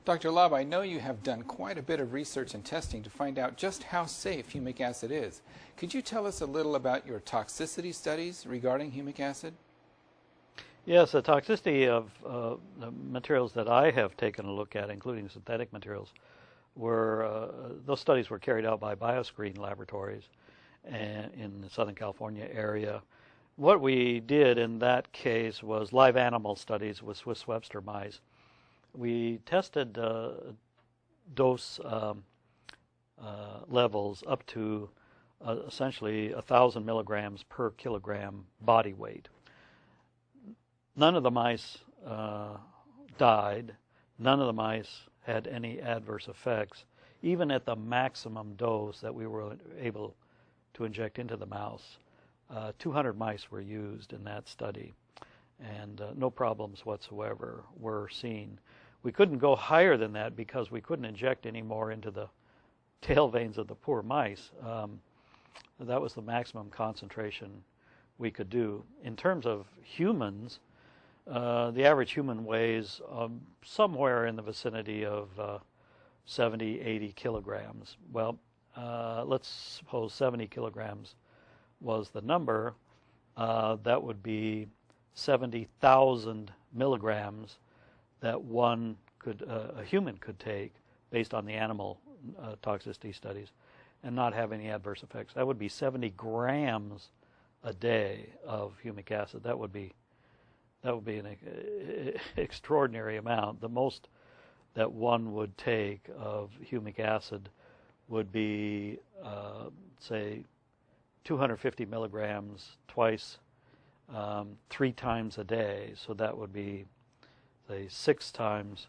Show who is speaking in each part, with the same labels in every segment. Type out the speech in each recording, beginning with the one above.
Speaker 1: Dr. Laub, I know you have done quite a bit of research and testing to find out just how safe humic acid is. Could you tell us a little about your toxicity studies regarding humic acid?
Speaker 2: Yes, the toxicity of the materials that I have taken a look at, including synthetic materials, those studies were carried out by Bioscreen laboratories in the Southern California area. What we did in that case was live animal studies with Swiss Webster mice. We tested dose levels up to essentially 1,000 milligrams per kilogram body weight. None of the mice died. None of the mice had any adverse effects, even at the maximum dose that we were able to inject into the mouse. 200 mice were used in that study, and no problems whatsoever were seen. We couldn't go higher than that because we couldn't inject any more into the tail veins of the poor mice. That was the maximum concentration we could do. In terms of humans, the average human weighs somewhere in the vicinity of 70, 80 kilograms. Well, let's suppose 70 kilograms was the number. That would be 70,000 milligrams that a human could take based on the animal toxicity studies and not have any adverse effects. That would be 70 grams a day of humic acid. That would be an extraordinary amount. The most that one would take of humic acid would be, say, 250 milligrams twice, 3 times a day. So that would be, say, 6 times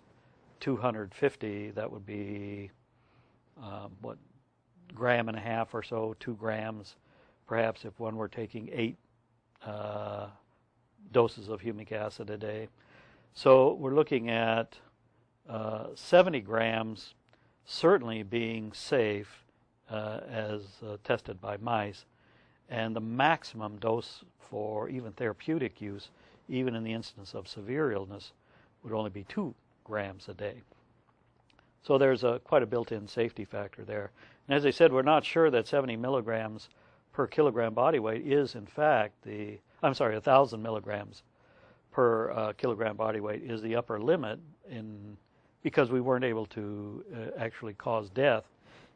Speaker 2: 250. That would be, gram and a half or so, 2 grams, perhaps if one were taking 8 doses of humic acid a day. So we're looking at 70 grams certainly being safe as tested by mice, and the maximum dose for even therapeutic use, even in the instance of severe illness, would only be 2 grams a day. So there's quite a built-in safety factor there. And as I said, we're not sure that 70 milligrams per kilogram body weight is in fact 1,000 milligrams per kilogram body weight is the upper limit because we weren't able to actually cause death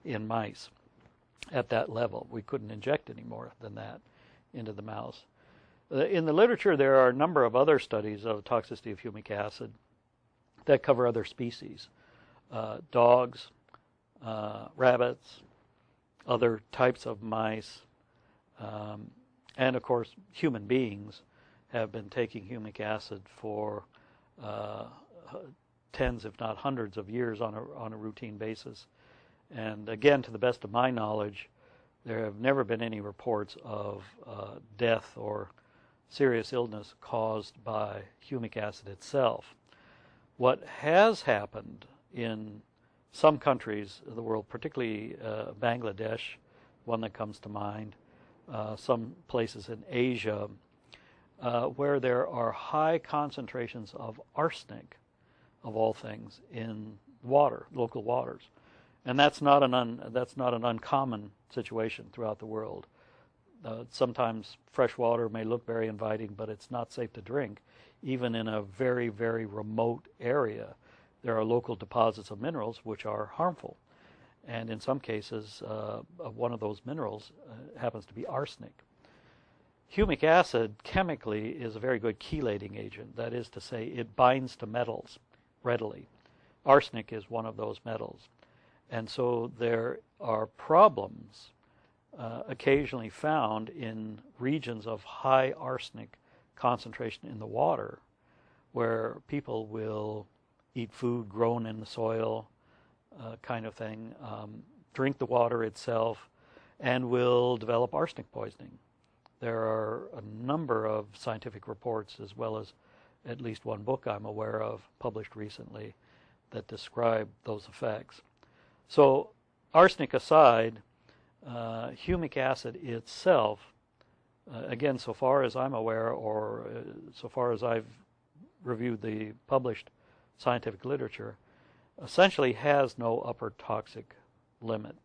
Speaker 2: in mice at that level. We couldn't inject any more than that into the mouse. In the literature, there are a number of other studies of toxicity of humic acid that cover other species. Dogs, rabbits, other types of mice, and of course human beings have been taking humic acid for tens, if not hundreds of years on a routine basis. And again, to the best of my knowledge, there have never been any reports of death or serious illness caused by humic acid itself. What has happened in some countries of the world, particularly Bangladesh, one that comes to mind, some places in Asia, where there are high concentrations of arsenic, of all things, in water, local waters, and that's not an uncommon situation throughout the world. Sometimes fresh water may look very inviting, but it's not safe to drink, even in a very, very remote area. There are local deposits of minerals which are harmful, and in some cases, one of those minerals happens to be arsenic. Humic acid chemically is a very good chelating agent. That is to say, it binds to metals readily. Arsenic is one of those metals. And so there are problems occasionally found in regions of high arsenic concentration in the water, where people will eat food grown in the soil, kind of thing, drink the water itself, and will develop arsenic poisoning. There are a number of scientific reports, as well as at least one book I'm aware of, published recently, that describe those effects. So, arsenic aside, humic acid itself, again, so far as I'm aware, or so far as I've reviewed the published scientific literature, essentially has no upper toxic limit.